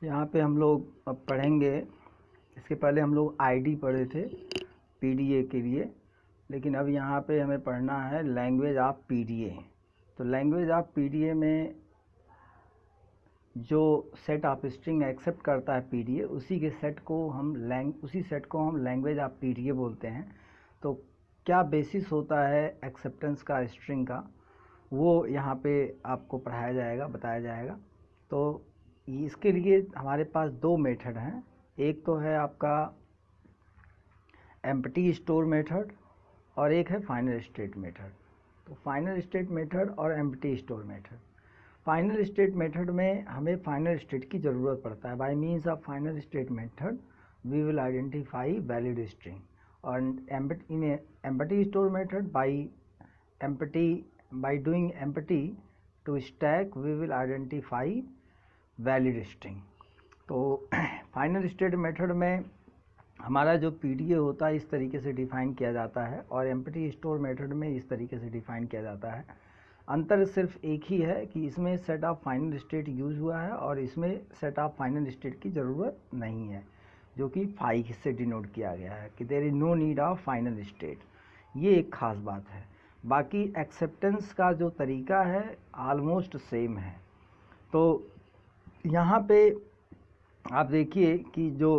यहाँ पे हम लोग अब पढ़ेंगे। इसके पहले हम लोग आईडी पढ़े थे पीडीए के लिए, लेकिन अब यहाँ पे हमें पढ़ना है लैंग्वेज ऑफ पीडीए। तो लैंग्वेज ऑफ पीडीए में जो सेट ऑफ स्ट्रिंग एक्सेप्ट करता है पीडीए, उसी सेट को हम लैंग्वेज ऑफ पीडीए बोलते हैं। तो क्या बेसिस होता है एक्सेप्टेंस का स्ट्रिंग का, वो यहाँ पे आपको पढ़ाया जाएगा, बताया जाएगा। तो इसके लिए हमारे पास दो मेथड हैं। एक तो है आपका एम्प्टी स्टोर मेथड और एक है फाइनल स्टेट मेथड। तो फाइनल स्टेट मेथड और empty store method. Final state method में हमें फाइनल स्टेट की ज़रूरत पड़ता है। By means of final state method we will identify valid string, और in empty store method by doing empty to stack we will identify valid string। तो final state method में हमारा जो पीडीए होता है इस तरीके से डिफ़ाइन किया जाता है, और एम्प्टी स्टोर मेथड में इस तरीके से डिफ़ाइन किया जाता है। अंतर सिर्फ एक ही है कि इसमें set of final state use हुआ है और इसमें सेट ऑफ फाइनल स्टेट की ज़रूरत नहीं है, जो कि फाई से डिनोट किया गया है कि there is no need of final state. ये एक ख़ास बात है। बाकी एक्सेप्टेंस का जो तरीका है ऑलमोस्ट सेम है। तो यहाँ पे आप देखिए कि जो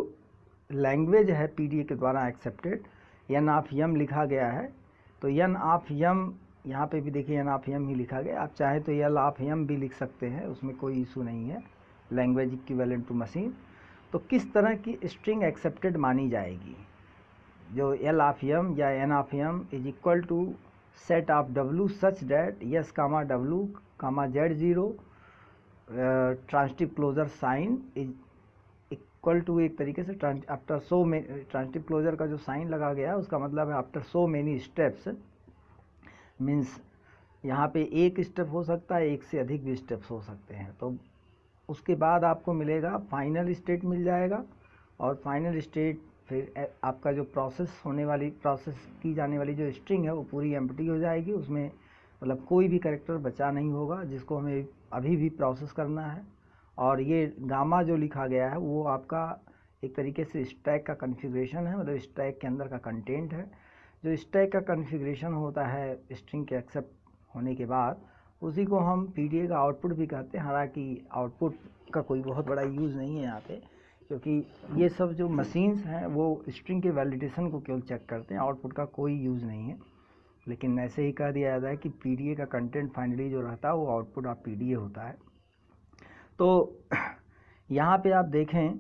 लैंग्वेज है पीडीए के द्वारा एक्सेप्टेड, एन ऑफ यम लिखा गया है। तो एन ऑफ यम यहाँ पे भी देखिए एन ऑफ यम ही लिखा गया। आप चाहे तो एल ऑफ यम भी लिख सकते हैं, उसमें कोई इशू नहीं है। Language equivalent to machine. तो किस तरह की स्ट्रिंग एक्सेप्टेड मानी जाएगी? जो एल ऑफ यम या N of M is equal to set of W such that S comma W comma Z zero transitive closure sign is equal to, एक तरीके से आफ्टर सो में ट्रांजिटिव क्लोजर का जो साइन लगा गया है उसका मतलब है after so many steps, means यहाँ पे एक स्टेप हो सकता है, एक से अधिक भी स्टेप्स हो सकते हैं। तो उसके बाद आपको मिलेगा फाइनल स्टेट मिल जाएगा, और फाइनल स्टेट फिर आपका जो प्रोसेस की जाने वाली जो स्ट्रिंग है वो पूरी एम्प्टी हो जाएगी। उसमें मतलब कोई भी कैरेक्टर बचा नहीं होगा जिसको हमें अभी भी प्रोसेस करना है। और ये गामा जो लिखा गया है वो आपका एक तरीके से स्टैक का कॉन्फ़िगरेशन है, मतलब स्टैक के अंदर का कंटेंट है। जो स्टैक का कॉन्फ़िगरेशन होता है स्ट्रिंग के एक्सेप्ट होने के बाद, उसी को हम पीडीए का आउटपुट भी कहते हैं। हालांकि आउटपुट का कोई बहुत बड़ा यूज़ नहीं है यहाँ पे, क्योंकि ये सब जो मशीन्स हैं वो स्ट्रिंग के वैलिडेशन को केवल चेक करते हैं, आउटपुट का कोई यूज़ नहीं है। लेकिन ऐसे ही कह दिया जाता है कि पीडीए का कंटेंट फाइनली जो रहता है वो आउटपुट ऑफ पीडीए होता है। तो यहाँ पे आप देखें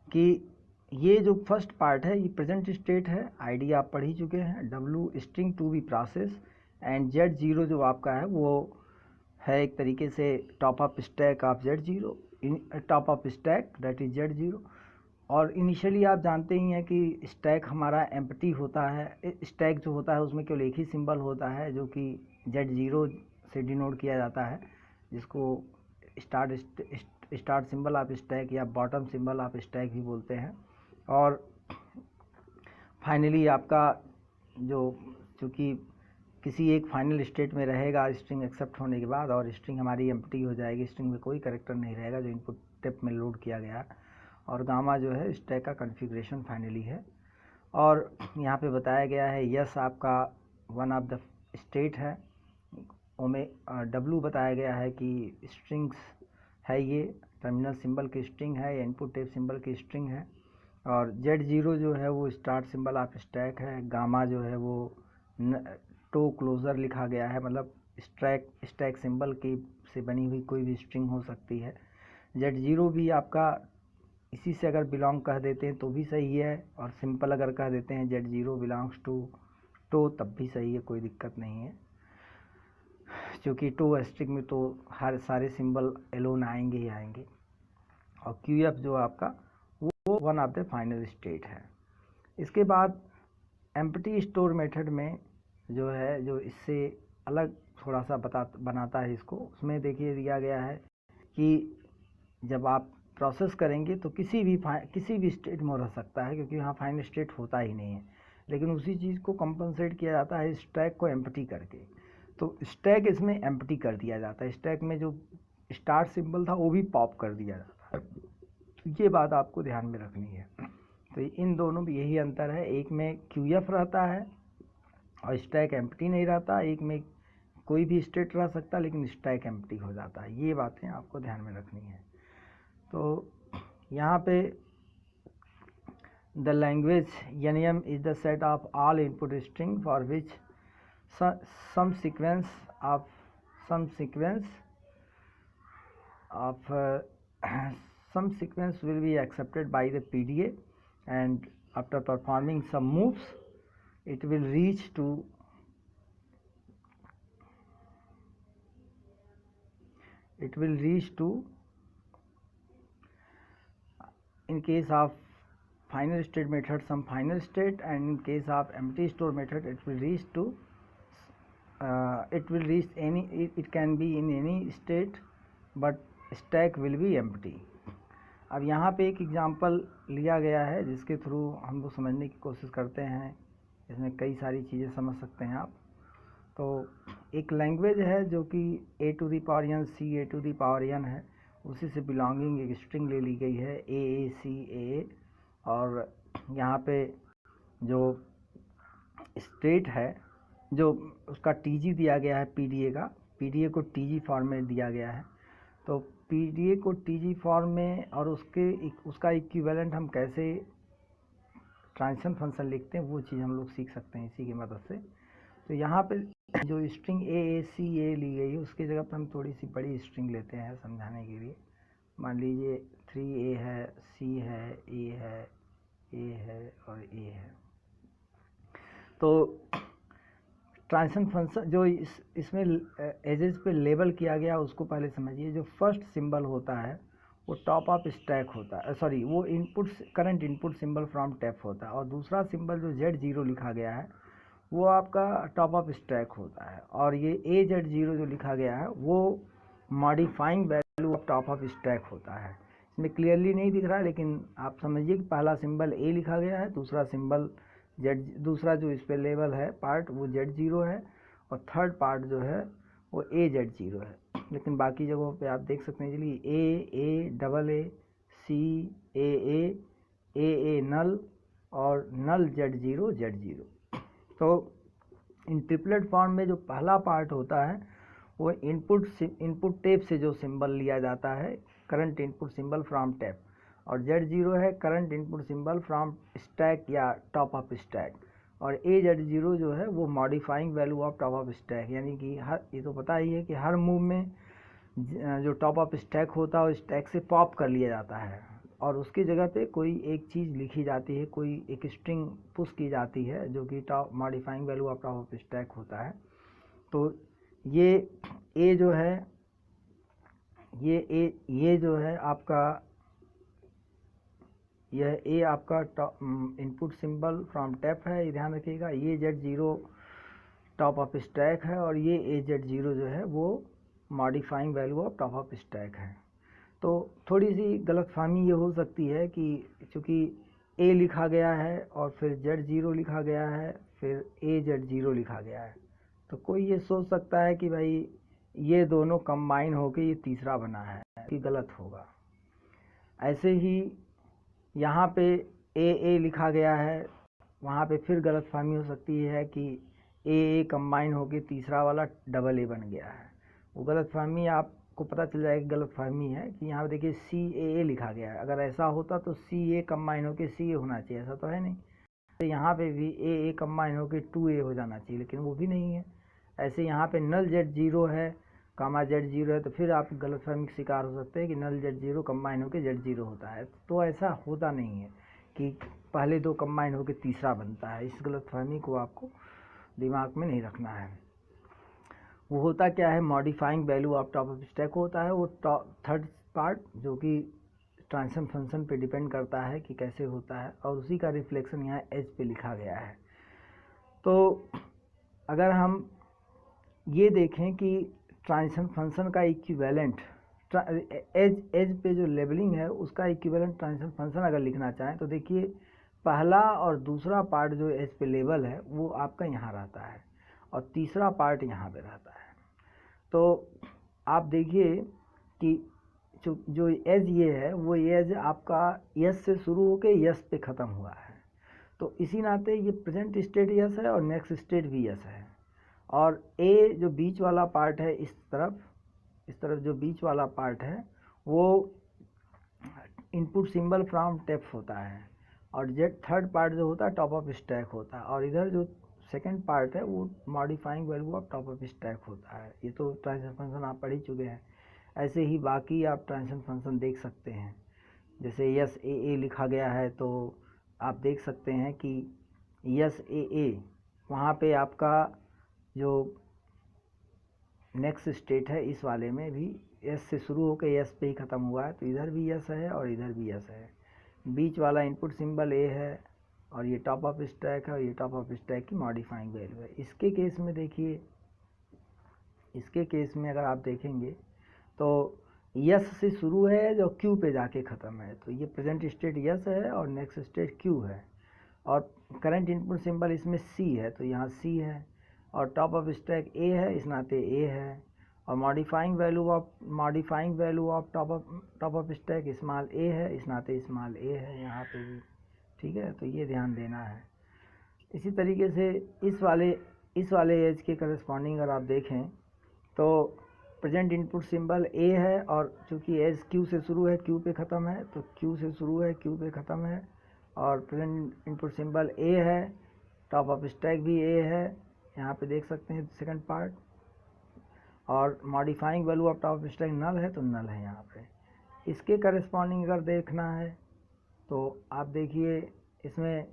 कि ये जो फर्स्ट पार्ट है ये प्रेजेंट स्टेट है, आईडी आप पढ़ ही चुके हैं, W string to be process, and Z zero जो आपका है वो है एक तरीके से top of stack of Z zero, top of stack that is Z zero. और इनिशियली आप जानते ही हैं कि स्टैक हमारा एम्प्टी होता है। स्टैक जो होता है उसमें केवल एक ही सिंबल होता है जो कि जेड जीरो से डिनोट किया जाता है, जिसको स्टार्ट सिंबल ऑफ स्टैक या बॉटम सिंबल ऑफ स्टैक भी बोलते हैं। और फाइनली आपका जो चूँकि किसी एक फाइनल स्टेट में रहेगा स्ट्रिंग एक्सेप्ट होने के बाद, और स्ट्रिंग हमारी एम्प्टी हो जाएगी, स्ट्रिंग में कोई कैरेक्टर नहीं रहेगा जो इनपुट टेप में लोड किया गया। और गामा जो है स्टैक का कॉन्फ़िगरेशन फाइनली है। और यहाँ पे बताया गया है यस आपका वन ऑफ द स्टेट है, डब्ल्यू बताया गया है कि स्ट्रिंग्स है, ये टर्मिनल सिंबल की स्ट्रिंग है या इनपुट टेप सिंबल की स्ट्रिंग है। और जेड जीरो जो है वो स्टार्ट सिंबल ऑफ स्टैक है। गामा जो है वो टो क्लोज़र लिखा गया है, मतलब स्टैक सिंबल की से बनी हुई कोई भी स्ट्रिंग हो सकती है। जेड जीरो भी आपका इसी से अगर बिलोंग कह देते हैं तो भी सही है, और सिंपल अगर कह देते हैं Z zero belongs to top तब भी सही है, कोई दिक्कत नहीं है। क्योंकि टो स्ट्रिंग में तो हर सारे सिंबल एलोन आएंगे ही आएंगे। और क्यू एफ जो आपका वो one of the final state है। इसके बाद एम्प्टी स्टोर मेथड में जो है, जो इससे अलग थोड़ा सा बनाता है इसको, उसमें देखिए दिया गया है कि जब आप प्रोसेस करेंगे तो किसी भी स्टेट में रह सकता है, क्योंकि यहाँ फाइनल स्टेट होता ही नहीं है। लेकिन उसी चीज़ को कंपनसेट किया जाता है स्टैक को एम्प्टी करके। तो स्टैक इसमें एम्प्टी कर दिया जाता है, स्टैक में जो स्टार्ट सिंबल था वो भी पॉप कर दिया जाता है। ये बात आपको ध्यान में रखनी है। तो इन दोनों में यही अंतर है, एक में QF रहता है और स्टैक एम्प्टी नहीं रहता, एक में कोई भी स्टेट रह सकता लेकिन स्टैक एम्प्टी हो जाता है। ये बातें आपको ध्यान में रखनी है। तो यहाँ पे the language NM is the set of all input string for which some sequence will be accepted by the PDA, and after performing some moves it will reach to in case of final state method some final state, and in case of empty store method it will reach any, it can be in any state but stack will be empty। अब यहाँ पे एक example लिया गया है जिसके through हम लोग समझने की कोशिश करते हैं। इसमें कई सारी चीज़ें समझ सकते हैं आप। तो एक लैंग्वेज है जो कि a to the power n c a to the power n है, उसी से बिलोंगिंग एक स्ट्रिंग ले ली गई है a, और यहाँ पे जो स्टेट है जो उसका TG दिया गया है PDA को TG फॉर्म में दिया गया है। तो PDA को TG फॉर्म में और उसका इक्विवेलेंट हम कैसे ट्रांजिशन फंक्शन लिखते हैं वो चीज़ हम लोग सीख सकते हैं इसी की मदद से। तो यहाँ पे जो स्ट्रिंग A ली गई है उसकी जगह पर हम थोड़ी सी बड़ी स्ट्रिंग लेते हैं समझाने के लिए। मान लीजिए 3A है, C है, A है और A है। तो ट्रांजिशन फंक्शन जो इसमें एजेस पे लेबल किया गया उसको पहले समझिए। जो फर्स्ट सिंबल होता है वो टॉप ऑफ स्टैक होता है, सॉरी वो current input symbol from tap होता है, और दूसरा सिंबल जो Z0 लिखा गया है वो आपका टॉप ऑफ स्टैक होता है, और ये AZ0 जो लिखा गया है वो modifying value of top of stack होता है। इसमें क्लियरली नहीं दिख रहा है लेकिन आप समझिए कि पहला सिंबल A लिखा गया है, दूसरा सिंबल दूसरा जो इस पे लेवल है पार्ट वो Z0 है, और थर्ड पार्ट जो है वो AZ0 है। लेकिन बाकी जगहों पे आप देख सकते हैं चलिए AA, AA नल और नल Z0। तो इन ट्रिपलेट फॉर्म में जो पहला पार्ट होता है वो इनपुट टैप से जो सिंबल लिया जाता है current input symbol from tap, और Z0 है current input symbol from stack या टॉप ऑफ स्टैक, और AZ0 जो है वो modifying value of top of stack. यानी कि ये तो पता ही है कि हर मूव में जो टॉप ऑफ स्टैक होता है वो स्टैक से पॉप कर लिया जाता है और उसकी जगह पे कोई एक चीज़ लिखी जाती है, कोई एक स्ट्रिंग पुश की जाती है जो कि top modifying value of top of stack होता है। तो ये A जो है ये जो है आपका यह A आपका इनपुट सिंबल फ्रॉम टैप है, ये ध्यान रखिएगा। ये Z0 टॉप ऑफ स्टैक है और ये AZ0 जो है वो modifying value of top of stack है। तो थोड़ी सी गलतफहमी ये हो सकती है कि चूँकि A लिखा गया है और फिर Z0 लिखा गया है, फिर AZ0 लिखा गया है, तो कोई ये सोच सकता है कि भाई ये दोनों कंबाइन होके ये तीसरा बना है, कि गलत होगा। ऐसे ही यहाँ पे AA लिखा गया है, वहाँ पे फिर गलतफहमी हो सकती है कि AA कंबाइन होके तीसरा वाला AA बन गया है। वो गलतफहमी आपको पता चल जाएगी गलतफहमी है कि यहाँ पे देखिए CAA लिखा गया है। अगर ऐसा होता तो CA कंबाइन होके CA होना चाहिए, ऐसा तो है नहीं। तो यहाँ पे भी AA कंबाइन होके 2A हो जाना चाहिए, लेकिन वो भी नहीं है। ऐसे यहाँ पे नल Z0 है कामा Z0 है, तो फिर आप गलतफहमी का शिकार हो सकते हैं कि नल Z0 कंबाइन होकर Z0 होता है। तो ऐसा होता नहीं है कि पहले दो कंबाइन होकर तीसरा बनता है। इस गलतफहमी को आपको दिमाग में नहीं रखना है। वो होता क्या है, modifying value of top of stack होता है, वो थर्ड पार्ट जो कि ट्रांजिशन फंक्शन पे डिपेंड करता है कि कैसे होता है, और उसी का रिफ्लेक्शन यहाँ एज पे लिखा गया है। तो अगर हम ये देखें कि ट्रांजिशन फंक्शन का इक्विवेलेंट एज पे जो लेबलिंग है उसका इक्विवेलेंट ट्रांजिशन फंक्शन अगर लिखना चाहें तो देखिए पहला और दूसरा पार्ट जो एज पे लेबल है वो आपका यहाँ रहता है और तीसरा पार्ट यहाँ पे रहता है। तो आप देखिए कि जो एज ये है वो एज आपका यस से शुरू होके यस पे ख़त्म हुआ है, तो इसी नाते ये प्रेजेंट स्टेट यस है और नेक्स्ट स्टेट भी यस है। और ए जो बीच वाला पार्ट है इस तरफ जो बीच वाला पार्ट है वो इनपुट सिंबल फ्रॉम टेप्स होता है, और जेड थर्ड पार्ट जो होता है टॉप ऑफ स्टैक होता है, और इधर जो सेकंड पार्ट है वो modifying value of top of stack होता है। ये तो ट्रांजिशन फंक्शन आप पढ़ ही चुके हैं। ऐसे ही बाकी आप ट्रांजिशन फंक्शन देख सकते हैं, जैसे यस ए लिखा गया है तो आप देख सकते हैं कि यस ए वहाँ पे आपका जो नेक्स्ट स्टेट है इस वाले में भी यस से शुरू होकर यस पे ही ख़त्म हुआ है, तो इधर भी यस है और इधर भी यस है। बीच वाला इनपुट सिंबल ए है और ये टॉप ऑफ स्टैक है और ये टॉप ऑफ स्टैक की मॉडिफाइंग वैल्यू है। इसके केस में देखिए, इसके केस में अगर आप देखेंगे तो यस से शुरू है जो क्यू पे जाके ख़त्म है, तो ये प्रेजेंट स्टेट यस है और नेक्स्ट स्टेट क्यू है, और करंट इनपुट सिंबल इसमें सी है तो यहाँ सी है, और टॉप ऑफ स्टैक ए है इस नाते ए है, और modifying value of top of stack small a है इस नाते स्मॉल ए है यहाँ पे भी, ठीक है। तो ये ध्यान देना है। इसी तरीके से इस वाले एज के करस्पॉन्डिंग अगर आप देखें तो प्रेजेंट इनपुट सिंबल ए है, और चूँकि एज क्यू से शुरू है क्यू पे ख़त्म है तो क्यू से शुरू है क्यू पे ख़त्म है, और प्रेजेंट इनपुट सिंबल ए है, टॉप ऑफ स्टैक भी ए है, यहाँ पे देख सकते हैं सेकंड पार्ट, और modifying value of top of stack null है तो नल है यहाँ पे। इसके करस्पॉन्डिंग अगर देखना है तो आप देखिए इसमें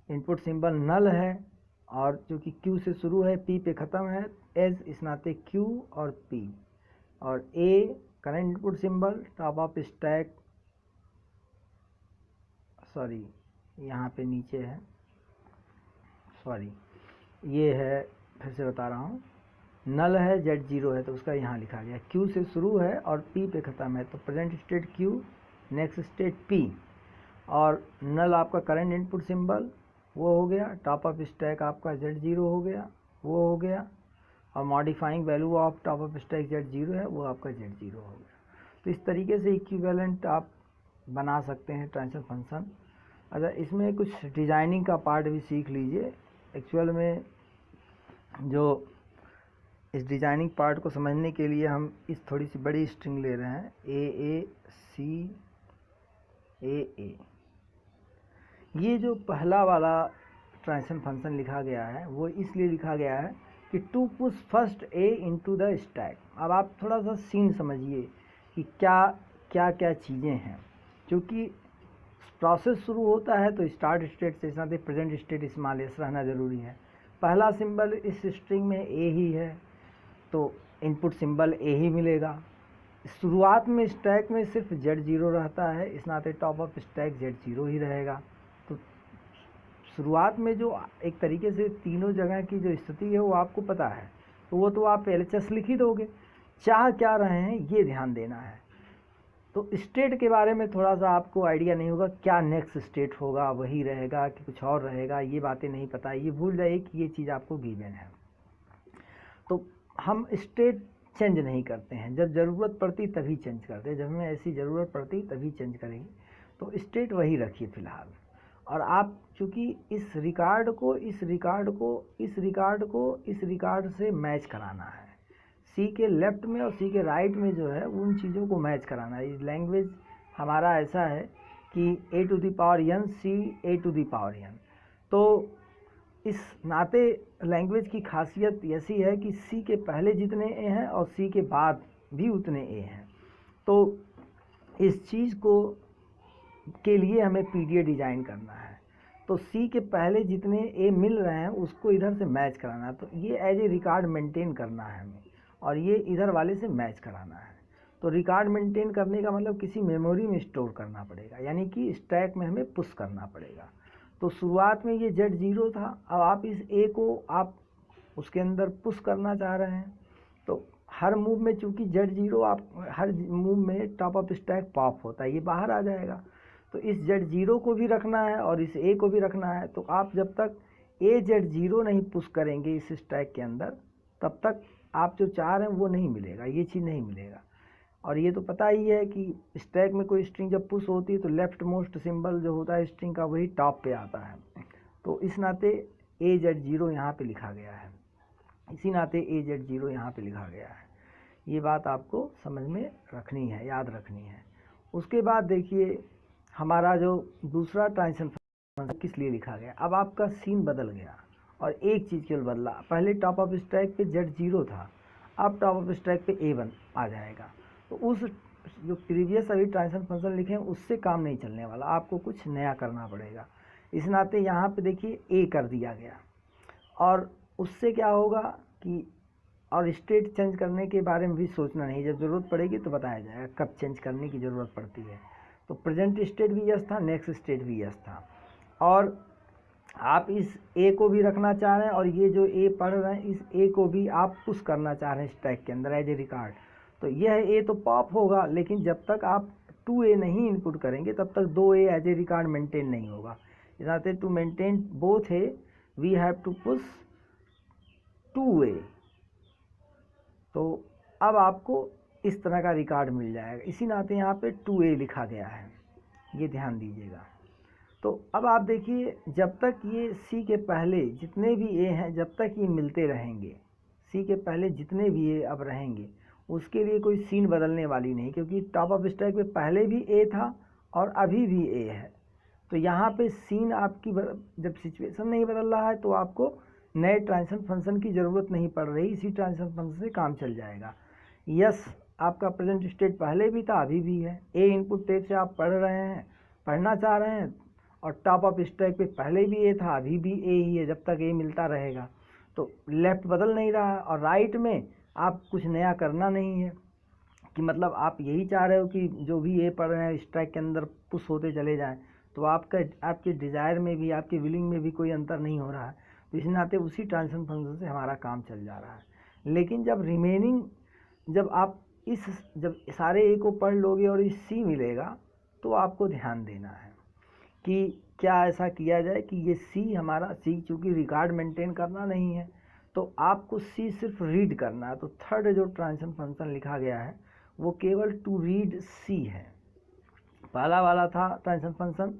इनपुट सिंबल नल है, और चूँकि क्यू से शुरू है पी पे ख़त्म है, एज इस नाते क्यू और पी, और a current input symbol top of stack, sorry यहाँ पे नीचे है, सॉरी ये है, फिर से बता रहा हूँ, नल है Z0 है तो उसका यहाँ लिखा गया, Q से शुरू है और P पे ख़त्म है तो present state Q, next state P, और नल आपका करंट इनपुट सिंबल वो हो गया, टॉप ऑफ स्टैक आपका Z0 हो गया, वो हो गया, और modifying value of top of stack Z0 है वो आपका Z0 हो गया। तो इस तरीके से इक्विवेलेंट आप बना सकते हैं ट्रांजिशन फंक्शन। अच्छा, इसमें कुछ डिज़ाइनिंग का पार्ट भी सीख लीजिए। एक्चुअल में जो इस डिज़ाइनिंग पार्ट को समझने के लिए हम इस थोड़ी सी बड़ी स्ट्रिंग ले रहे हैं, ए सी ए। ये जो पहला वाला ट्रांजिशन फंक्शन लिखा गया है वो इसलिए लिखा गया है कि to push first A into the stack. अब आप थोड़ा सा सीन समझिए कि क्या क्या चीज़ें हैं, क्योंकि प्रोसेस शुरू होता है तो स्टार्ट स्टेट से साथ ही प्रेजेंट स्टेट स्मॉल एस रहना ज़रूरी है। पहला सिंबल इस स्ट्रिंग में ए ही है तो इनपुट सिंबल ए ही मिलेगा। शुरुआत में स्टैक में सिर्फ Z0 रहता है, इस नाते टॉप ऑफ स्टैक Z0 ही रहेगा। तो शुरुआत में जो एक तरीके से तीनों जगह की जो स्थिति है वो आपको पता है, तो वो तो आप LHS लिख ही दोगे। चाह क्या रहे हैं ये ध्यान देना है। तो स्टेट के बारे में थोड़ा सा आपको आइडिया नहीं होगा, क्या नेक्स्ट स्टेट होगा, वही रहेगा कि कुछ और रहेगा, ये बातें नहीं पता, ये भूल जाइए कि ये चीज़ आपको गिवन है। तो हम स्टेट चेंज नहीं करते हैं, जब ज़रूरत पड़ती तभी चेंज करते हैं, जब हमें ऐसी ज़रूरत पड़ती तभी चेंज करेंगे। तो स्टेट वही रखिए फ़िलहाल। और आप चूँकि इस रिकॉर्ड से मैच कराना है, सी के लेफ़्ट में और सी के राइट में जो है उन चीज़ों को मैच कराना है। लैंग्वेज हमारा ऐसा है कि A⁴ C A⁴ तो इस नाते लैंग्वेज की खासियत ऐसी है कि सी के पहले जितने ए हैं और सी के बाद भी उतने ए हैं। तो इस चीज़ को के लिए हमें PDA डिज़ाइन करना है, तो सी के पहले जितने ए मिल रहे हैं उसको इधर से मैच कराना है। तो ये एज ए रिकॉर्ड मेंटेन करना है हमें, और ये इधर वाले से मैच कराना है। तो रिकॉर्ड मेंटेन करने का मतलब किसी मेमोरी में स्टोर करना पड़ेगा, यानी कि स्टैक में हमें पुश करना पड़ेगा। तो शुरुआत में ये Z0 था, अब आप इस ए को आप उसके अंदर पुश करना चाह रहे हैं, तो हर मूव में चूँकि Z0 आप हर मूव में टॉप ऑफ स्टैक पॉप होता है, ये बाहर आ जाएगा। तो इस Z0 को भी रखना है और इस ए को भी रखना है। तो आप जब तक Z0 नहीं पुश करेंगे इस स्टैक के अंदर, तब तक आप जो चाह रहे हैं वो नहीं मिलेगा, ये चीज़ नहीं मिलेगा। और ये तो पता ही है कि स्टैक में कोई स्ट्रिंग जब पुश होती है तो लेफ्ट मोस्ट सिंबल जो होता है स्ट्रिंग का वही टॉप पे आता है। तो इस नाते AZ0 यहाँ पे लिखा गया है, इसी नाते AZ0 यहाँ पे लिखा गया है। ये बात आपको समझ में रखनी है, याद रखनी है। उसके बाद देखिए हमारा जो दूसरा ट्रांजिशन फंक्शन किस लिए लिखा गया। अब आपका सीन बदल गया और एक चीज़ केवल बदला, पहले टॉप ऑफ स्टैक पे Z0 था, अब टॉप ऑफ स्टैक पे A1 आ जाएगा। तो उस जो प्रीवियस अभी ट्रांजिशन फंक्शन लिखे हैं उससे काम नहीं चलने वाला, आपको कुछ नया करना पड़ेगा। इस नाते यहाँ पे देखिए A कर दिया गया, और उससे क्या होगा कि और स्टेट चेंज करने के बारे में भी सोचना नहीं, जब ज़रूरत पड़ेगी तो बताया जाएगा कब चेंज करने की ज़रूरत पड़ती है। तो प्रेजेंट स्टेट भी यस था, नेक्स्ट स्टेट भी यस था, और आप इस ए को भी रखना चाह रहे हैं और ये जो ए पढ़ रहे हैं इस ए को भी आप पुश करना चाह रहे हैं स्टैक के अंदर एज ए रिकॉर्ड। तो यह ए तो पॉप होगा, लेकिन जब तक आप 2A नहीं इनपुट करेंगे तब तक 2A as a record maintain नहीं होगा। इसलिए to maintain both A we have to push 2A। तो अब आपको इस तरह का रिकॉर्ड मिल जाएगा, इसी नाते यहाँ पे 2A लिखा गया है, ये ध्यान दीजिएगा। तो अब आप देखिए जब तक ये C के पहले जितने भी A हैं जब तक ये मिलते रहेंगे, C के पहले जितने भी A अब रहेंगे उसके लिए कोई सीन बदलने वाली नहीं, क्योंकि टॉप ऑफ स्टैक पे पहले भी A था और अभी भी A है। तो यहाँ पे सीन आपकी जब सिचुएशन नहीं बदल रहा है तो आपको नए ट्रांजिशन फंक्शन की ज़रूरत नहीं पड़ रही, इसी ट्रांजिशन फंक्शन से काम चल जाएगा। यस आपका प्रेजेंट स्टेट पहले भी था अभी भी है, A इनपुट टाइप से आप पढ़ रहे हैं, पढ़ना चाह रहे हैं, और टॉप ऑफ स्टैक पे पहले भी A था अभी भी A ही है, जब तक A मिलता रहेगा। तो लेफ़्ट बदल नहीं रहा है और राइट में आप कुछ नया करना नहीं है, कि मतलब आप यही चाह रहे हो कि जो भी A पढ़ रहे हैं स्टैक के अंदर पुश होते चले जाएं। तो आपके डिज़ायर में भी आपके विलिंग में भी कोई अंतर नहीं हो रहा है, तो इस नाते उसी ट्रांजिशन फंक्शन से हमारा काम चल जा रहा है। लेकिन जब रिमेनिंग जब आप जब सारे A को पढ़ लोगे और इस C मिलेगा तो आपको ध्यान देना है कि क्या ऐसा किया जाए कि ये C हमारा C चूँकि रिकॉर्ड मेंटेन करना नहीं है तो आपको C सिर्फ रीड करना है। तो थर्ड जो ट्रांजिशन फंक्शन लिखा गया है वो केवल टू रीड C है। पहला वाला था ट्रांजिशन फंक्शन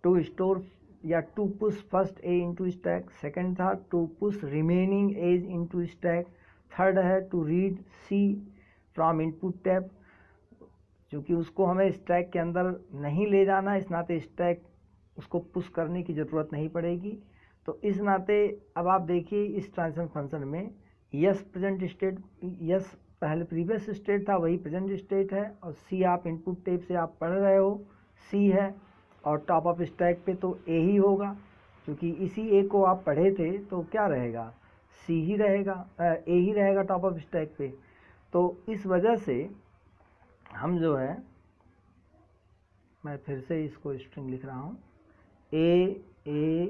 टू स्टोर या to push first A into stack, second था to push remaining a's into stack, third है to read C from input tape. क्योंकि उसको हमें स्टैक के अंदर नहीं ले जाना, इस नाते स्टैक उसको पुश करने की ज़रूरत नहीं पड़ेगी। तो इस नाते अब आप देखिए इस ट्रांजिशन फंक्शन में यस प्रेजेंट स्टेट, यस पहले प्रीवियस स्टेट था वही प्रेजेंट स्टेट है, और C आप इनपुट टैब से आप पढ़ रहे हो C है, और टॉप ऑफ स्टैक पे तो A ही होगा, क्योंकि इसी A को आप पढ़े थे तो क्या रहेगा C ही रहेगा, A ही रहेगा टॉप ऑफ स्टैक पे। तो इस वजह से हम जो है, मैं फिर से इसको स्ट्रिंग लिख रहा हूँ A A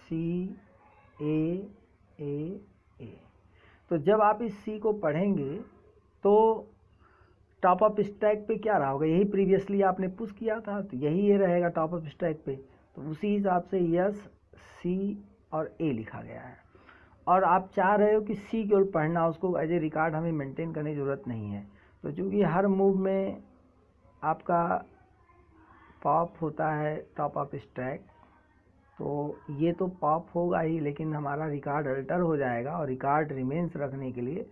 C A A A। तो जब आप इस C को पढ़ेंगे तो टॉप ऑफ स्टैक पे क्या रहा होगा, यही प्रीवियसली आपने पुश किया था तो यही ये रहेगा टॉप ऑफ स्टैक पे। तो उसी हिसाब से यस C और A लिखा गया है, और आप चाह रहे हो कि C केवल पढ़ना, उसको एज ए रिकॉर्ड हमें मेंटेन करने की ज़रूरत नहीं है। तो चूँकि हर मूव में आपका पॉप होता है टॉप ऑफ स्टैक, तो ये तो पॉप होगा ही, लेकिन हमारा रिकॉर्ड अल्टर हो जाएगा, और रिकॉर्ड रिमेंस रखने के लिए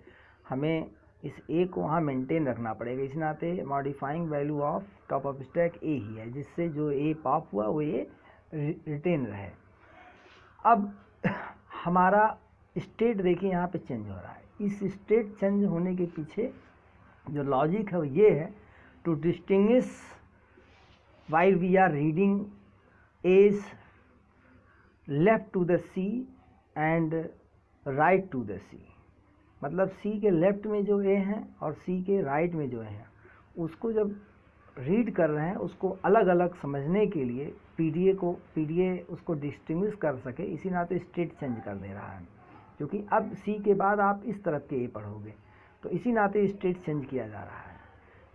हमें इस A को वहाँ मेंटेन रखना पड़ेगा। इस नाते modifying value of top of stack A ही है, जिससे जो A पॉप हुआ वो ये रिटेन रहे। अब हमारा स्टेट देखिए यहाँ पे चेंज हो रहा है, इस स्टेट चेंज होने के पीछे जो लॉजिक है वो ये है, to distinguish while we are reading A's left to the C and right to the C। मतलब C के लेफ्ट में जो A हैं और C के राइट में जो हैं उसको जब रीड कर रहे हैं उसको अलग अलग समझने के लिए PDA उसको डिस्टिंग्विश कर सके, इसी नाते स्टेट चेंज कर दे रहा है। क्योंकि अब C के बाद आप इस तरफ के A पढ़ोगे तो इसी नाते स्टेट चेंज किया जा रहा है,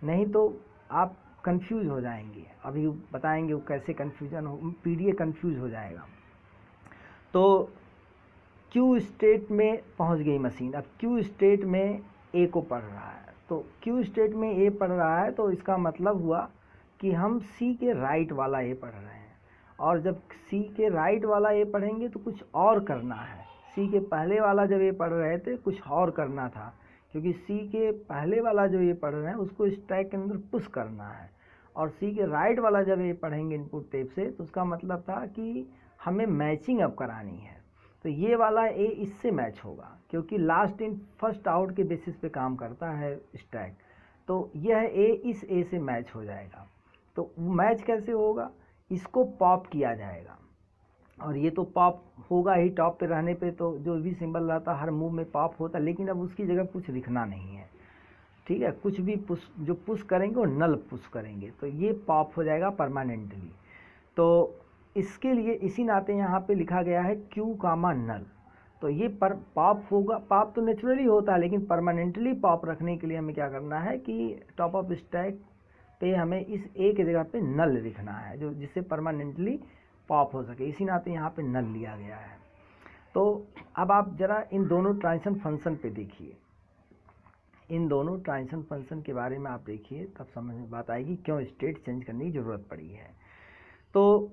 नहीं तो आप कंफ्यूज हो जाएंगे। अभी बताएंगे वो कैसे कंफ्यूजन हो, PDA कंफ्यूज हो जाएगा। तो Q स्टेट में पहुंच गई मशीन, अब Q स्टेट में A को पढ़ रहा है, तो तो क्यू स्टेट में ए पढ़ रहा है तो इसका मतलब हुआ कि हम सी के राइट वाला ए पढ़ रहे हैं, और जब सी के राइट वाला ए पढ़ेंगे तो कुछ और करना है। सी के पहले वाला जब ए पढ़ रहे थे कुछ और करना था, क्योंकि सी के पहले वाला जो ये पढ़ रहे हैं उसको स्टैक के अंदर पुश करना है, और सी के राइट वाला जब ये पढ़ेंगे इनपुट टेप से तो उसका मतलब था कि हमें मैचिंग अब करानी है। तो ये वाला ए इससे मैच होगा, क्योंकि लास्ट इन फर्स्ट आउट के बेसिस पे काम करता है स्टैक, तो यह ए इस ए से मैच हो जाएगा। तो मैच कैसे होगा, इसको पॉप किया जाएगा, और ये तो पॉप होगा ही, टॉप पे रहने पे तो जो भी सिंबल रहता हर मूव में पॉप होता, लेकिन अब उसकी जगह कुछ लिखना नहीं है, ठीक है। कुछ भी पुश जो पुश करेंगे वो नल पुश करेंगे, तो ये पॉप हो जाएगा परमानेंटली। तो इसके लिए इसी नाते यहाँ पे लिखा गया है क्यू कामा नल, तो ये पर पॉप होगा। पॉप तो नेचुरली होता है, लेकिन परमानेंटली पॉप रखने के लिए हमें क्या करना है कि टॉप ऑफ स्टैक पे हमें इस ए की जगह पे नल लिखना है, जो जिससे परमानेंटली पॉप हो सके, इसी नाते यहाँ पे नल लिया गया है। तो अब आप जरा इन दोनों ट्रांजिशन फंक्शन पे देखिए, इन दोनों ट्रांजिशन फंक्शन के बारे में आप देखिए, तब समझ में बात आएगी क्यों स्टेट चेंज करने की ज़रूरत पड़ी है। तो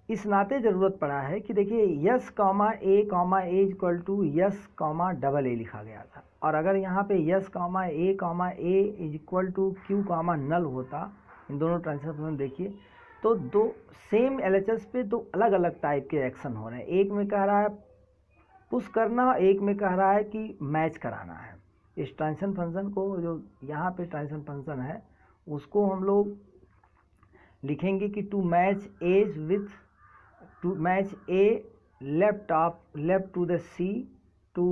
इस नाते ज़रूरत पड़ा है कि देखिए S comma a equal to S comma double a लिखा गया था, और अगर यहाँ पे S comma A is equal to Q comma null होता, इन दोनों ट्रांजिशन फंक्शन देखिए, तो दो सेम एलएचएस पे दो अलग अलग टाइप के एक्शन हो रहे हैं। एक में कह रहा है पुश करना, एक में कह रहा है कि मैच कराना है। इस ट्रांजिशन फंक्शन को, जो यहाँ पे ट्रांजिशन फंक्शन है, उसको हम लोग लिखेंगे कि to match a's with to match a left to the C to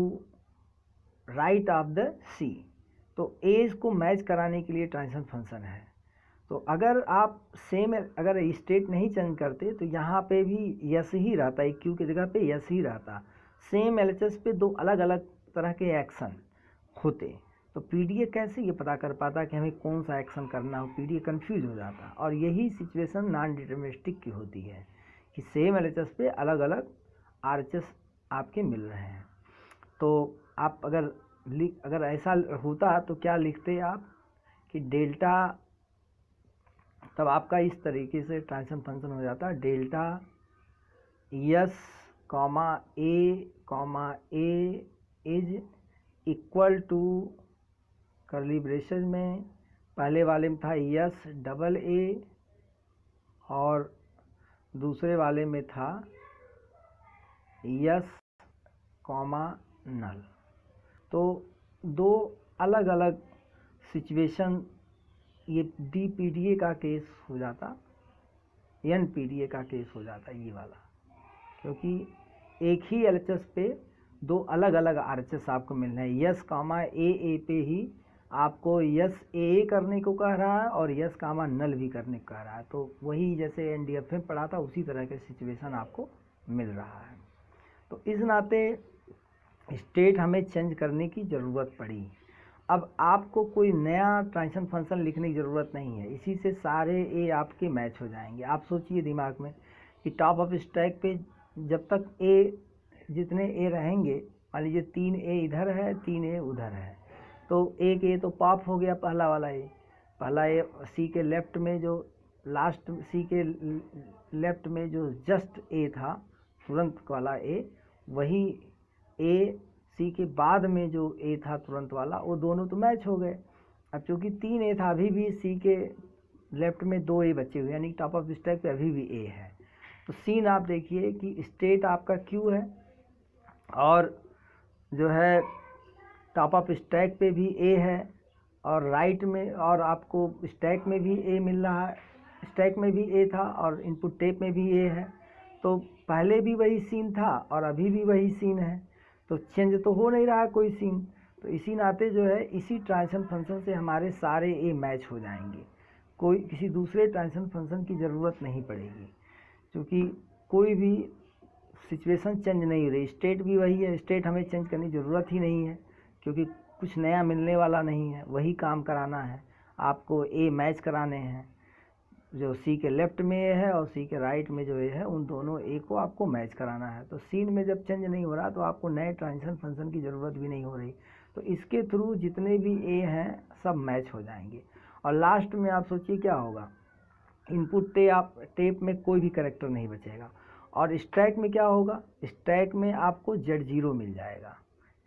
right of the C. तो एज को मैच कराने के लिए ट्रांजिशन फंक्शन है। तो अगर आप सेम अगर स्टेट नहीं चेंज करते तो यहाँ पे भी यस ही रहता है, क्यू की जगह पे यस ही रहता। सेम एलएचएस पे दो अलग अलग तरह के एक्शन होते, तो पीडीए कैसे ये पता कर पाता कि हमें कौन सा एक्शन करना हो, पीडीए कंफ्यूज हो जाता। और यही सिचुएशन नॉन डिटरमिनिस्टिक की होती है कि सेम एलएचएस पे अलग अलग आरएचएस आपके मिल रहे हैं। तो आप अगर ऐसा होता तो क्या लिखते आप कि डेल्टा, तब आपका इस तरीके से ट्रांजिशन फंक्शन हो जाता है delta S comma A is equal to curly braces में, पहले वाले में था यस डबल ए और दूसरे वाले में था यस कॉमा नल। तो दो अलग अलग सिचुएशन, ये डी पीडीए का केस हो जाता, एन पीडीए का केस हो जाता ये वाला, क्योंकि एक ही एलएचएस पे दो अलग अलग आरएचएस आपको मिल रहे हैं। यस कामा ए पे ही आपको यस ए करने को कह रहा है और यस कामा नल भी करने को कह रहा है, तो वही जैसे एनडीएफ में पढ़ा था उसी तरह के सिचुएशन आपको मिल रहा है। तो इस नाते स्टेट हमें चेंज करने की ज़रूरत पड़ी। अब आपको कोई नया ट्रांजिशन फंक्शन लिखने की ज़रूरत नहीं है, इसी से सारे ए आपके मैच हो जाएंगे। आप सोचिए दिमाग में कि टॉप ऑफ स्टैक पे जब तक ए, जितने ए रहेंगे, मान लीजिए 3 ए इधर है 3 ए उधर है, तो एक ए तो पॉप हो गया, पहला ए सी के लेफ्ट में, जो लास्ट सी के लेफ्ट में जो जस्ट ए था तुरंत वाला ए, वही ए सी के बाद में जो ए था तुरंत वाला, वो दोनों तो मैच हो गए। अब चूँकि 3 ए था, अभी भी सी के लेफ्ट में 2 ए बचे हुए, यानी टॉप ऑफ स्टैक पे अभी भी ए है। तो सीन आप देखिए कि स्टेट आपका क्यू है और जो है टॉप ऑफ स्टैक पे भी ए है, और राइट में, और आपको स्टैक में भी ए मिल रहा है, स्टैक में भी ए था और इनपुट टेप में भी ए है। तो पहले भी वही सीन था और अभी भी वही सीन है, तो चेंज तो हो नहीं रहा कोई सीन। तो इसी नाते जो है इसी ट्रांजिशन फंक्शन से हमारे सारे ए मैच हो जाएंगे, कोई किसी दूसरे ट्रांजिशन फंक्शन की ज़रूरत नहीं पड़ेगी, क्योंकि कोई भी सिचुएशन चेंज नहीं हो रही। स्टेट भी वही है, स्टेट हमें चेंज करने की ज़रूरत ही नहीं है, क्योंकि कुछ नया मिलने वाला नहीं है, वही काम कराना है आपको। ए मैच कराने हैं, जो सी के लेफ्ट में ए है और सी के राइट में जो ए है, उन दोनों ए को आपको मैच कराना है। तो सीन में जब चेंज नहीं हो रहा तो आपको नए ट्रांजिशन फंक्शन की ज़रूरत भी नहीं हो रही, तो इसके थ्रू जितने भी ए हैं सब मैच हो जाएंगे। और लास्ट में आप सोचिए क्या होगा, इनपुट टेप में कोई भी कैरेक्टर नहीं बचेगा। और स्टैक में क्या होगा, स्टैक में आपको Z0 मिल जाएगा,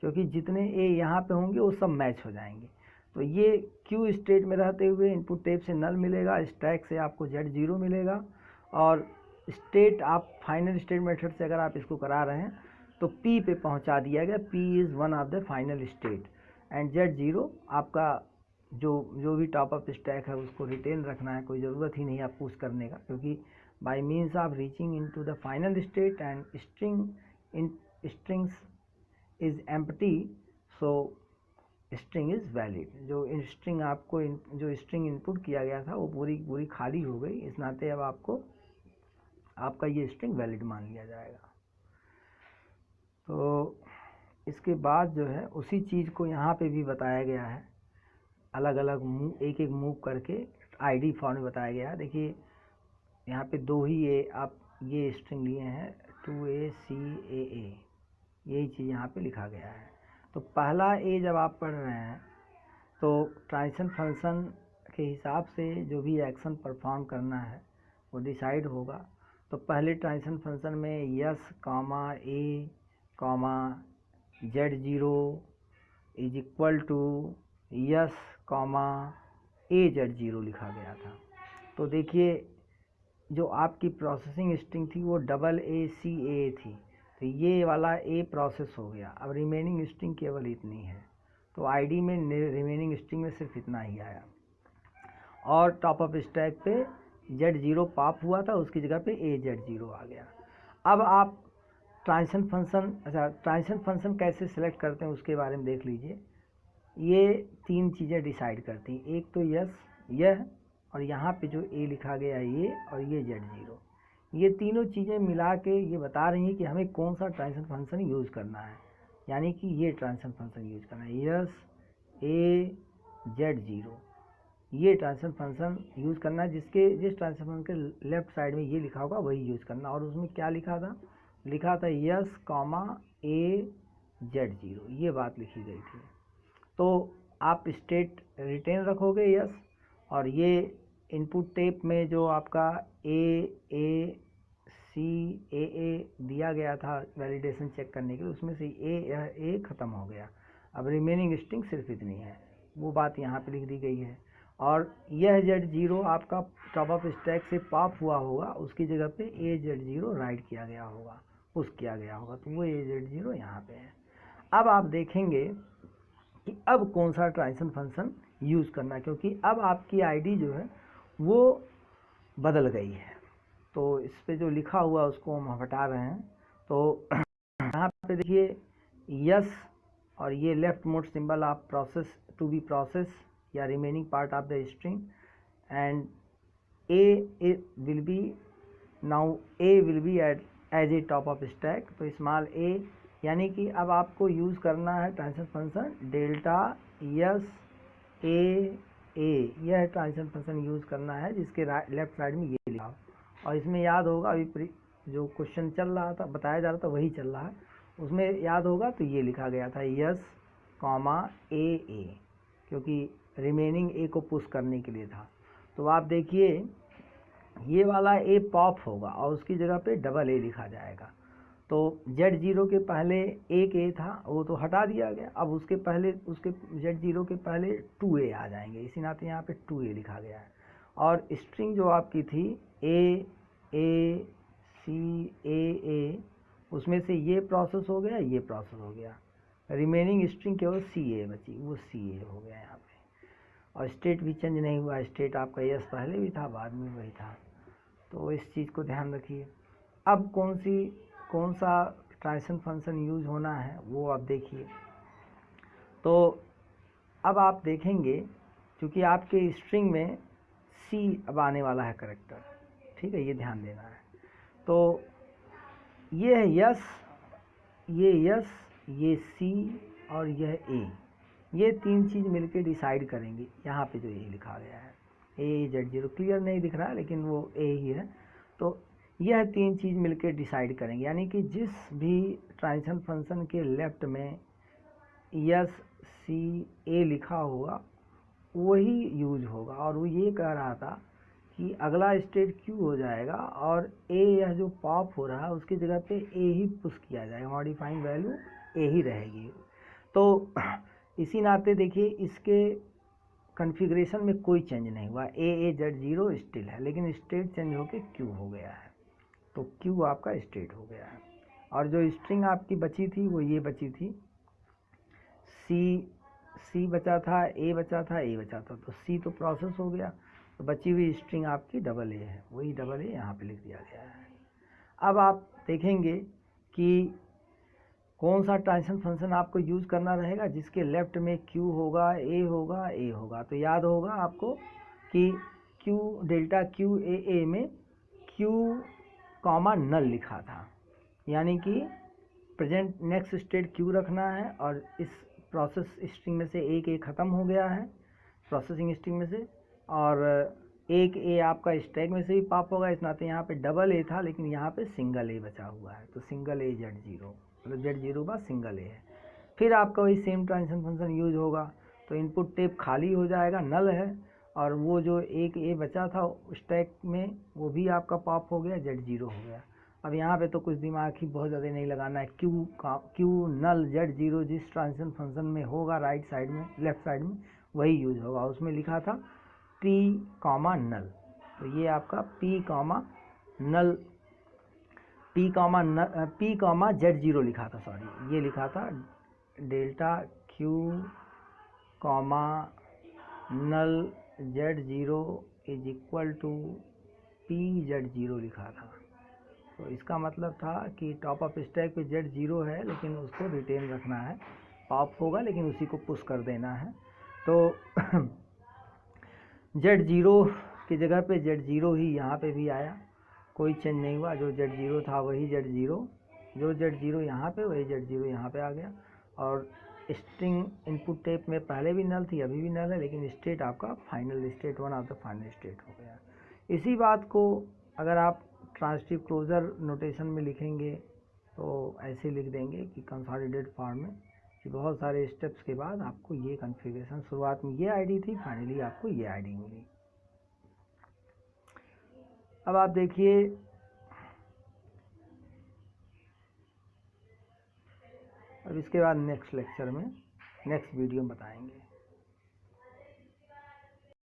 क्योंकि जितने ए यहाँ पे होंगे वो सब मैच हो जाएंगे। तो ये क्यू स्टेट में रहते हुए इनपुट टेप से नल मिलेगा, स्टैक से आपको Z0 मिलेगा। और स्टेट आप फाइनल स्टेट मेथड से अगर आप इसको करा रहे हैं तो P पे पहुंचा दिया गया, P is one of the final state and Z0 आपका जो भी टॉप अप स्टैक है उसको रिटेन रखना है, कोई ज़रूरत ही नहीं है पुश करने का, क्योंकि bye means of reaching into the final state and strings is empty, so string is valid. जो स्ट्रिंग आपको जो स्ट्रिंग इनपुट किया गया था वो पूरी खाली हो गई, इस नाते अब आपका ये स्ट्रिंग वैलिड मान लिया जाएगा। तो इसके बाद जो है उसी चीज़ को यहाँ पे भी बताया गया है, अलग अलग मूव एक मूव करके आईडी फॉर्म में बताया गया है। देखिए यहाँ पे दो ही आप ये स्ट्रिंग लिए हैं 2ACAA, यही चीज़ यहाँ पे लिखा गया है। तो पहला ए जब आप पढ़ रहे हैं तो ट्रांजिशन फंक्शन के हिसाब से जो भी एक्शन परफॉर्म करना है वो डिसाइड होगा। तो पहले ट्रांजिशन फंक्शन में S comma A comma Z0 is equal to S comma AZ0 लिखा गया था। तो देखिए जो आपकी प्रोसेसिंग स्ट्रिंग थी वो AACA थी, तो ये वाला ए प्रोसेस हो गया। अब रिमेनिंग स्ट्रिंग केवल इतनी है, तो आईडी में रिमेनिंग स्ट्रिंग में सिर्फ इतना ही आया। और टॉप अप स्टैक पे Z0 पॉप हुआ था, उसकी जगह पे AZ0 आ गया। अब आप ट्रांजिशन फंक्शन कैसे सेलेक्ट करते हैं उसके बारे में देख लीजिए। ये तीन चीज़ें डिसाइड करती हैं, एक तो यह और यहाँ पे जो ए लिखा गया ये और ये Z0, ये तीनों चीज़ें मिला के ये बता रही हैं कि हमें कौन सा ट्रांजिशन फंक्शन यूज़ करना है। यानी कि ये ट्रांजिशन फंक्शन यूज़ करना है, यस AZ0, ये ट्रांजिशन फंक्शन यूज़ करना है। जिस ट्रांजिशन फंक्शन के लेफ्ट साइड में ये लिखा होगा वही यूज़ करना। और उसमें क्या लिखा था यस कॉमा AZ0, ये बात लिखी गई थी। तो आप स्टेट रिटेन रखोगे यस, और ये इनपुट टेप में जो आपका AACAA दिया गया था वैलिडेशन चेक करने के लिए, उसमें से ए ख़त्म हो गया। अब रिमेनिंग स्ट्रिंग सिर्फ इतनी है, वो बात यहाँ पे लिख दी गई है। और यह Z0 आपका टॉप अप स्टैक से पॉप हुआ होगा, उसकी जगह पे AZ0 राइट किया गया होगा, पुश किया गया होगा, तो वो AZ0 यहाँ पे है। अब आप देखेंगे कि अब कौन सा ट्रांजिशन फंक्शन यूज़ करना, क्योंकि अब आपकी आईडी जो है वो बदल गई है। तो इस पे जो लिखा हुआ उसको हम हटा रहे हैं। तो यहाँ पे देखिए यस और ये लेफ्ट मोड सिंबल आप प्रोसेस टू बी प्रोसेस या remaining part of the string and A will be now A will be as A top of stack. तो स्मॉल ए, यानी कि अब आपको यूज़ करना है transition function delta S A, यह ट्रांजिशन फंक्शन यूज़ करना है जिसके लेफ्ट साइड में ये लिखा। और इसमें याद होगा अभी जो क्वेश्चन चल रहा था, बताया जा रहा था, वही चल रहा है, उसमें याद होगा तो ये लिखा गया था यस कॉमा AA, क्योंकि रिमेनिंग ए को पुश करने के लिए था। तो आप देखिए ये वाला ए पॉप होगा और उसकी जगह पे AA लिखा जाएगा। तो Z0 के पहले एक ए था, वो तो हटा दिया गया। अब उसके Z0 के पहले 2A आ जाएंगे, इसी नाते यहाँ पे 2A लिखा गया है। और स्ट्रिंग जो आपकी थी AACAA, उसमें से ये प्रोसेस हो गया, ये प्रोसेस हो गया, रिमेनिंग स्ट्रिंग केवल CA बची, वो CA हो गया यहाँ पे। और स्टेट भी चेंज नहीं हुआ, स्टेट आपका यस पहले भी था, बाद में वही था। तो इस चीज़ को ध्यान रखिए। अब कौन सा ट्रांजिशन फंक्शन यूज़ होना है वो आप देखिए। तो अब आप देखेंगे क्योंकि आपके स्ट्रिंग में C अब आने वाला है करेक्टर, ठीक है, ये ध्यान देना है। तो ये है यस, ये C और यह A, ये तीन चीज़ मिलके डिसाइड करेंगे। यहाँ पे जो ये लिखा गया है AZ0 क्लियर नहीं दिख रहा है लेकिन वो A ही है। तो यह तीन चीज़ मिलकर डिसाइड करेंगे, यानी कि जिस भी ट्रांजिशन फंक्शन के लेफ्ट में यस सी ए लिखा होगा वही यूज होगा। और वो ये कह रहा था कि अगला स्टेट क्यू हो जाएगा और ए यह जो पॉप हो रहा है उसकी जगह पे ए ही पुश किया जाएगा, मॉडिफाइंग वैल्यू ए ही रहेगी। तो इसी नाते देखिए इसके कॉन्फ़िगरेशन में कोई चेंज नहीं हुआ, ए जेड जीरो स्टिल है, लेकिन स्टेट चेंज होके क्यू हो गया है। तो क्यू आपका स्टेट हो गया है। और जो स्ट्रिंग आपकी बची थी वो ये बची थी, सी बचा था, ए बचा था, ए बचा था, तो सी तो प्रोसेस हो गया, तो बची हुई स्ट्रिंग आपकी डबल ए है, वही डबल ए यहाँ पे लिख दिया गया है। अब आप देखेंगे कि कौन सा ट्रांजिशन फंक्शन आपको यूज़ करना रहेगा, जिसके लेफ्ट में क्यू होगा, ए होगा, ए होगा। तो याद होगा आपको कि क्यू डेल्टा क्यू ए में क्यू कॉमा नल लिखा था, यानी कि प्रेजेंट नेक्स्ट स्टेट क्यू रखना है और इस प्रोसेस स्ट्रिंग में से एक ए ख़त्म हो गया है प्रोसेसिंग स्ट्रिंग में से, और एक ए आपका स्टैक में से भी पॉप होगा। इस नाते यहाँ पे डबल ए था लेकिन यहाँ पे सिंगल ए बचा हुआ है, तो सिंगल ए जेड जीरो, मतलब जेड जीरो बाद सिंगल ए है। फिर आपका वही सेम ट्रांजिशन फंक्शन यूज होगा, तो इनपुट टेप खाली हो जाएगा, नल है, और वो जो एक ए बचा था स्टैक में वो भी आपका पॉप हो गया, जेड जीरो हो गया। अब यहाँ पे तो कुछ दिमाग ही बहुत ज़्यादा नहीं लगाना है, क्यू नल जेड जीरो जिस ट्रांजिशन फंक्शन में होगा राइट साइड में, लेफ्ट साइड में, वही यूज होगा। उसमें लिखा था पी कॉमा नल, तो ये आपका P comma null, P comma Z zero लिखा था, सॉरी ये लिखा था delta Q comma null Z zero is equal to P Z zero लिखा था। तो इसका मतलब था कि टॉप ऑफ स्टैक पे जेड जीरो है लेकिन उसको रिटेन रखना है, पॉप होगा लेकिन उसी को पुश कर देना है। तो जेड जीरो की जगह पे जेड जीरो ही यहाँ पे भी आया, कोई चेंज नहीं हुआ, जो जेड जीरो था वही जेड जीरो, जो जेड जीरो यहाँ पे वही जेड जीरो यहाँ पे आ गया। और स्ट्रिंग इनपुट टेप में पहले भी नल थी, अभी भी नल है, लेकिन स्टेट आपका final state, one of the final state हो गया। इसी बात को अगर आप ट्रांजिटिव क्लोजर नोटेशन में लिखेंगे तो ऐसे लिख देंगे कि कंसोलिडेटेड फॉर्म में कि बहुत सारे स्टेप्स के बाद आपको ये कॉन्फ़िगरेशन, शुरुआत में ये आईडी थी, फाइनली आपको ये आईडी मिली। अब आप देखिए अब इसके बाद नेक्स्ट लेक्चर में, नेक्स्ट वीडियो में बताएंगे।